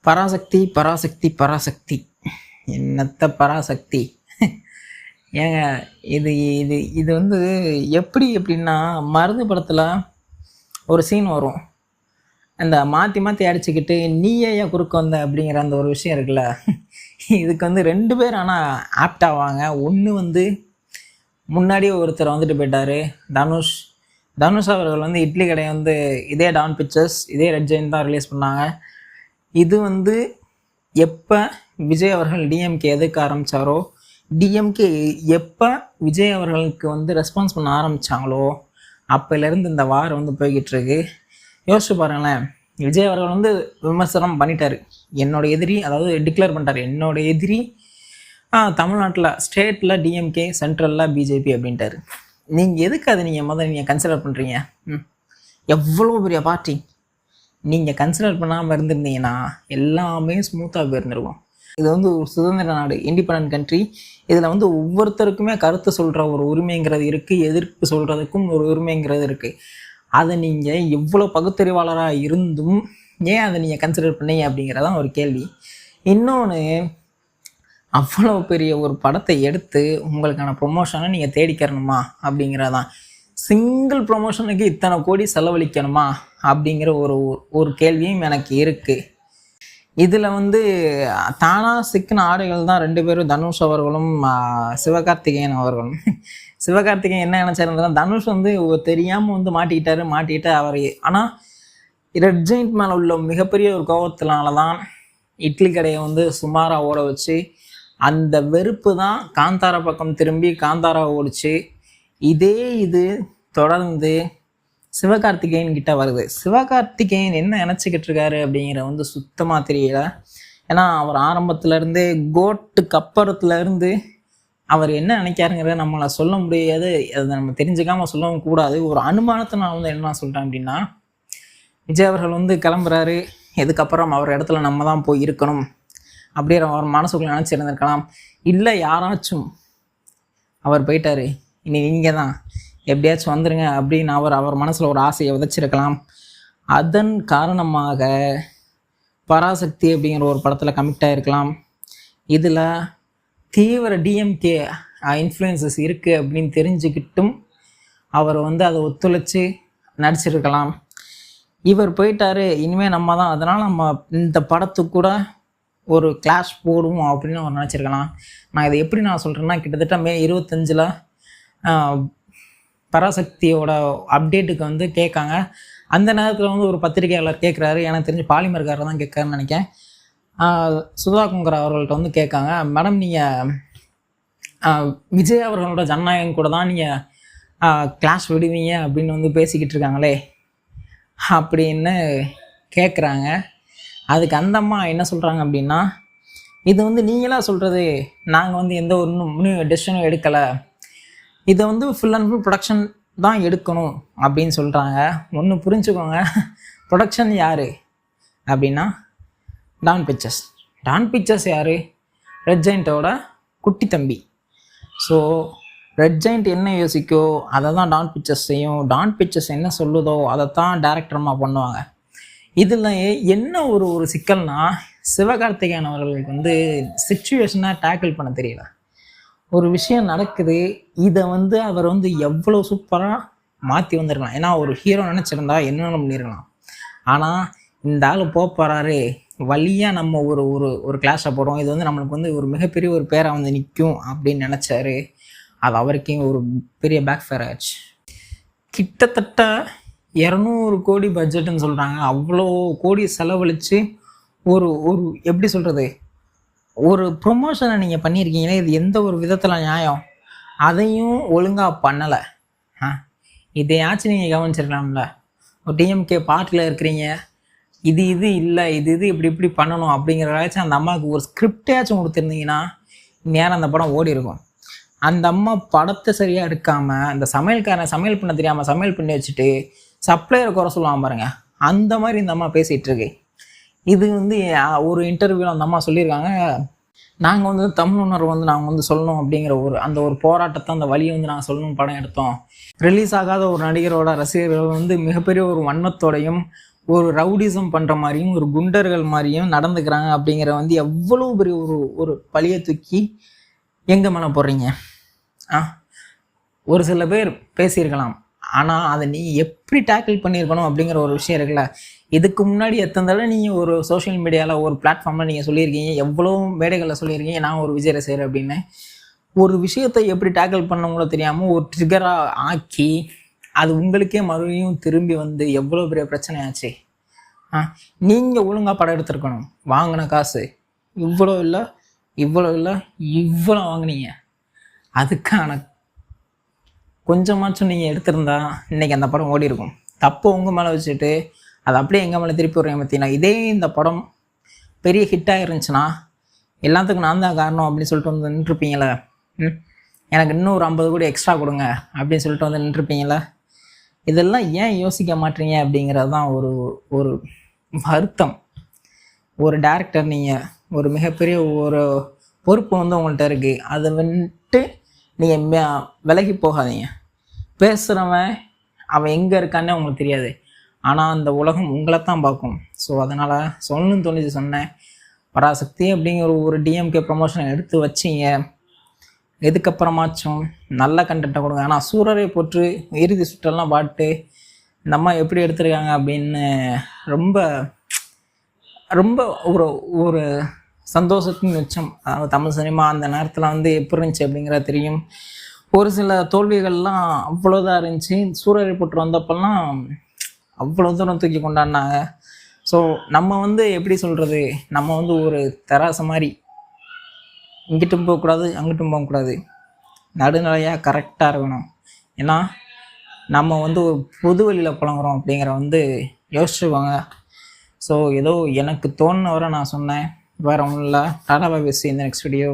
பராசக்தி பராசக்தி பராசக்தி என்னத்த பராசக்தி. ஏங்க இது இது இது வந்து எப்படின்னா மருது படத்தில் ஒரு சீன் வரும். அந்த மாற்றி மாற்றி அடிச்சுக்கிட்டு நீயே ஏன் குறுக்க வந்த அப்படிங்கிற அந்த ஒரு விஷயம் இருக்குல்ல, இதுக்கு வந்து 2 பேர் ஆனால் ஆப்ட் ஆவாங்க. ஒன்று முன்னாடியே ஒருத்தர் வந்துட்டு போயிட்டார், தனுஷ் அவர்கள் இட்லி கடையை இதே டான் பிக்சர்ஸ் இதே ரெட் ஜெயின் தான் ரிலீஸ் பண்ணாங்க. இது எப்போ விஜய் அவர்கள் டிஎம்கே எதுக்க ஆரம்பித்தாரோ, டிஎம்கே எப்போ விஜய் அவர்களுக்கு ரெஸ்பான்ஸ் பண்ண ஆரம்பித்தாங்களோ அப்போலேருந்து இந்த வாரம் போய்கிட்டு இருக்கு. யோசிச்சு பாருங்களேன், விஜய் அவர்கள் விமர்சனம் பண்ணிட்டார். என்னோட எதிரி, அதாவது டிக்ளேர் பண்ணிட்டார், என்னோட எதிரி தமிழ்நாட்டில் ஸ்டேட்டில் டிஎம்கே, சென்ட்ரலில் பிஜேபி அப்படின்ட்டார். நீங்கள் எதுக்கு அதை நீங்கள் கன்சிடர் பண்ணுறீங்க? எவ்வளோ பெரிய பார்ட்டி நீங்கள் கன்சிடர் பண்ணாமல் இருந்திருந்தீங்கன்னா எல்லாமே ஸ்மூத்தாக போயிருந்துருக்கும். இது ஒரு சுதந்திர நாடு, இண்டிபெண்டன்ட் கண்ட்ரி. இதில் ஒவ்வொருத்தருக்குமே கருத்து சொல்கிற ஒரு உரிமைங்கிறது இருக்குது, எதிர்ப்பு சொல்கிறதுக்கும் ஒரு உரிமைங்கிறது இருக்குது. அதை நீங்கள் எவ்வளோ பகுத்தறிவாளராக இருந்தும் ஏன் அதை நீங்கள் கன்சிடர் பண்ணீங்க அப்படிங்கிறதான் ஒரு கேள்வி. இன்னொன்று, அவ்வளோ பெரிய ஒரு படத்தை எடுத்து உங்களுக்கான ப்ரொமோஷனை நீங்கள் தேடிக்கிறணுமா அப்படிங்கிறதான். சிங்கிள் ப்ரொமோஷனுக்கு இத்தனை கோடி செலவழிக்கணுமா அப்படிங்கிற ஒரு கேள்வியும் எனக்கு இருக்குது. இதில் தானாக சிக்கின ஆடைகள் தான் 2 பேரும், தனுஷ் அவர்களும் சிவகார்த்திகேயன் அவர்களும். சிவகார்த்திகேயன் என்ன நினச்சிருந்தா, தனுஷ் தெரியாமல் மாட்டிக்கிட்டு அவர். ஆனால் ரெட் ஜெயிண்ட் மேலே உள்ள மிகப்பெரிய ஒரு கோபத்தினால தான் இட்லி கடையை சுமாராக ஓட வச்சு, அந்த வெறுப்பு தான் காந்தாரா பக்கம் திரும்பி காந்தாரா ஓடிச்சு. இது தொடர்ந்து சிவகார்த்திகேயன் கிட்ட வருது. சிவகார்த்திகேயன் என்ன நினச்சிக்கிட்டு இருக்காரு அப்படிங்கிற சுத்தமாக தெரியல. ஏன்னா அவர் ஆரம்பத்துலேருந்தே கோட்டுக்கு அப்புறத்துலேருந்து அவர் என்ன நினைக்காருங்கிறத நம்மளை சொல்ல முடியாது, அதை நம்ம தெரிஞ்சுக்காமல் சொல்லவும் கூடாது. ஒரு அனுமானத்தை நான் என்ன சொல்கிறேன் அப்படின்னா, விஜய் அவர்கள் கிளம்புறாரு, இதுக்கப்புறம் அவர் இடத்துல நம்ம தான் போய் இருக்கணும் அப்படிங்கிற அவர் மனசுக்குள்ள நினச்சிருந்துருக்கலாம். இல்லை யாராச்சும் அவர் போயிட்டார், இனி நீங்கள் தான் எப்படியாச்சும் வந்துடுங்க அப்படின்னு அவர் மனசில் ஒரு ஆசையை விதைச்சிருக்கலாம். அதன் காரணமாக பராசக்தி அப்படிங்கிற ஒரு படத்தில் கமிட் ஆகிருக்கலாம். இதில் தீவிர டிஎம்கே இன்ஃப்ளூயன்சஸ் இருக்குது அப்படின்னு தெரிஞ்சுக்கிட்டும் அவர் அதை ஒத்துழைச்சி நடிச்சிருக்கலாம். இவர் போயிட்டார், இனிமேல் நம்ம தான், அதனால் நம்ம இந்த படத்துக்கு கூட ஒரு கிளாஷ் போடுவோம் அப்படின்னு அவர் நினச்சிருக்கலாம். நான் இதை எப்படி சொல்கிறேன்னா, கிட்டத்தட்ட மே 25 பராசக்தியோட அப்டேட்டுக்கு கேட்காங்க. அந்த நேரத்தில் ஒரு பத்திரிகையாளர் கேட்குறாரு, எனக்கு தெரிஞ்சு பாலிமர்காரர் தான் கேட்குறாருன்னு நினைக்கிறேன். சுதாகுங்கர் அவர்கள்ட்ட கேட்காங்க, மேடம் நீங்கள் விஜய் அவர்களோட ஜனநாயகம் கூட தான் நீங்கள் கிளாஷ் விடுவீங்க அப்படின்னு பேசிக்கிட்டு இருக்காங்களே அப்படின்னு கேட்குறாங்க. அதுக்கு அந்த அம்மா என்ன சொல்கிறாங்க அப்படின்னா, இது நீங்களாக சொல்கிறது, நாங்கள் எந்த ஒரு டெசிஷனும் எடுக்கலை, இதை ஃபுல் அண்ட் ஃபுல் ப்ரொடக்ஷன் தான் எடுக்கணும் அப்படின்னு சொல்கிறாங்க. ஒன்று புரிஞ்சுக்கோங்க, ப்ரொடக்ஷன் யார் அப்படின்னா டான் பிக்சர்ஸ் யார்? ரெட் ஜெயிண்ட்டோட குட்டி தம்பி. ஸோ ரெட் ஜெயிண்ட் என்ன யோசிக்கோ அதை தான் டான் பிக்சர்ஸ் செய்யும். டான் பிக்சர்ஸ் என்ன சொல்லுதோ அதை தான் டேரக்டரமாக பண்ணுவாங்க. இதில் என்ன ஒரு சிக்கல்னா, சிவகார்த்திகேயன் அவர்களுக்கு சிச்சுவேஷனாக டேக்கிள் பண்ண தெரியல. ஒரு விஷயம் நடக்குது, இதை அவர் எவ்வளோ சூப்பராக மாற்றி வந்திருக்கலாம். ஏன்னா ஒரு ஹீரோ நினச்சிருந்தா என்னென்ன பண்ணியிருக்கலாம். ஆனால் இந்த ஆள் போகிறாரு, வழியாக நம்ம ஒரு கிளாஸை போடுறோம், இது நம்மளுக்கு ஒரு மிகப்பெரிய ஒரு பேராக நிற்கும் அப்படின்னு நினச்சாரு. அது அவருக்கே ஒரு பெரிய பேக் ஃபேர் ஆச்சு. கிட்டத்தட்ட 200 கோடி பட்ஜெட்டுன்னு சொல்கிறாங்க. அவ்வளோ கோடி செலவழித்து ஒரு எப்படி சொல்கிறது, ஒரு ப்ரொமோஷனை நீங்கள் பண்ணியிருக்கீங்களே, இது எந்த ஒரு விதத்தில் நியாயம்? அதையும் ஒழுங்காக பண்ணலை. இதையாச்சும் நீங்கள் கவனிச்சிருக்கலாம்ல. ஒரு டிஎம்கே பார்ட்டியில் இருக்கிறீங்க, இது இல்லை, இது இப்படி பண்ணணும் அப்படிங்கிறதாச்சும் அந்த அம்மாவுக்கு ஒரு ஸ்கிரிப்டாச்சும் கொடுத்துருந்தீங்கன்னா நேரம் அந்த படம் ஓடி இருக்கும். அந்த அம்மா படத்தை சரியாக எடுக்காமல், அந்த சமையல்காரன் சமையல் பண்ண தெரியாமல் சமையல் பண்ணி வச்சுட்டு சப்ளையரை குறை சொல்லுவாங்க பாருங்க, அந்த மாதிரி இந்த அம்மா பேசிகிட்டு இருக்கு. இது ஒரு இன்டர்வியூவில் அந்த அம்மா சொல்லியிருக்காங்க, நாங்கள் தமிழ் உணர்வு நாங்கள் சொல்லணும் அப்படிங்கிற அந்த ஒரு போராட்டத்தை, அந்த வழியை நாங்கள் சொல்லணும் படம் எடுத்தோம். ரிலீஸ் ஆகாத ஒரு நடிகரோட ரசிகர்கள் மிகப்பெரிய ஒரு வன்மத்தோடையும் ஒரு ரவுடிசம் பண்ணுற மாதிரியும் ஒரு குண்டர்கள் மாதிரியும் நடந்துக்கிறாங்க அப்படிங்கிற வந்து எவ்வளோ பெரிய ஒரு ஒரு பழியை தூக்கி எங்கே மேலே போடுறீங்க? ஒரு சில பேர் பேசியிருக்கலாம், ஆனால் அதை நீ எப்படி டேக்கிள் பண்ணியிருக்கணும் அப்படிங்கிற ஒரு விஷயம் இருக்குல்ல. இதுக்கு முன்னாடி எத்தனை தடவை நீங்கள் ஒரு சோஷியல் மீடியாவில் ஒரு பிளாட்ஃபார்மில் நீங்கள் சொல்லியிருக்கீங்க, எவ்வளோ மேடைகளில் சொல்லியிருக்கீங்க நான் ஒரு விஜய் ரசிகர் அப்படின்னு. ஒரு விஷயத்தை எப்படி டேக்கிள் பண்ணவங்களோ தெரியாமல் ஒரு ட்ரிகராக ஆக்கி அது உங்களுக்கே மறுபடியும் திரும்பி வந்து எவ்வளோ பெரிய பிரச்சனை ஆச்சு. நீங்கள் ஒழுங்காக படம் எடுத்துருக்கணும். வாங்கின காசு இவ்வளோ இல்லை, இவ்வளோ வாங்கினீங்க. அதுக்கான கொஞ்சமாச்சும் நீங்கள் எடுத்திருந்தா இன்றைக்கி அந்த படம் ஓடி இருக்கும். தப்பு உங்கள் மேலே வச்சுட்டு அதை அப்படியே எங்கள் மேலே திருப்பி விட்றீங்க. பார்த்தீங்கன்னா இதே இந்த படம் பெரிய ஹிட்டாக இருந்துச்சுன்னா எல்லாத்துக்கும் நான் தான் காரணம் அப்படின்னு சொல்லிட்டு வந்து நின்றுருப்பீங்களே. எனக்கு இன்னும் ஒரு 50 கோடி எக்ஸ்ட்ரா கொடுங்க அப்படின்னு சொல்லிட்டு வந்து நின்றுருப்பீங்களே. இதெல்லாம் ஏன் யோசிக்க மாட்டீங்க அப்படிங்கிறது தான் ஒரு ஒரு வருத்தம். ஒரு டேரக்டர், நீங்கள் ஒரு மிகப்பெரிய ஒரு பொறுப்பு வந்து உங்கள்கிட்ட இருக்குது. அதை வந்துட்டு நீங்கள் விலகி போகாதீங்க. பேசுகிறவன் அவன் எங்கே இருக்கான்னே உங்களுக்கு தெரியாது, ஆனால் அந்த உலகம் உங்களை தான் பார்க்கும். ஸோ அதனால் சொல்லணும்னு தோணுச்சு சொன்னேன். பராசக்தி அப்படிங்கிற ஒரு டிஎம்கே ப்ரமோஷனை எடுத்து வச்சிங்க. இதுக்கப்புறமாச்சும் நல்ல கண்டென்ட்டை கொடுங்க. ஆனால் சூரரை போற்று இறுதி சுற்றெல்லாம் பாட்டு இந்த அம்மா எப்படி எடுத்திருக்காங்க அப்படின்னு ரொம்ப ரொம்ப ஒரு ஒரு சந்தோஷத்தின் உச்சம். அதாவது தமிழ் சினிமா அந்த நேரத்தில் வந்து எப்படி இருந்துச்சு அப்படிங்கிறது தெரியும். ஒரு சில தோல்விகள்லாம் அவ்வளோதான் இருந்துச்சு. சூரரை போற்று வந்தப்பெல்லாம் அவ்வளோ தூரம் தூக்கி கொண்டாடினாங்க. ஸோ நம்ம வந்து எப்படி சொல்கிறது, நம்ம வந்து ஒரு தராசு மாதிரி இங்கிட்டும் போகக்கூடாது அங்கிட்டும் போகக்கூடாது, நடுநிலையாக கரெக்டாக இருக்கணும். ஏன்னா நம்ம வந்து ஒரு பொது வழியில் புழங்குறோம் அப்படிங்கிற வந்து யோசிச்சுக்கோங்க. ஸோ ஏதோ எனக்கு தோணுன வரை நான் சொன்னேன். வேறு ஒன்றும் இல்லை. Ta ta bye bye, see you in the next video.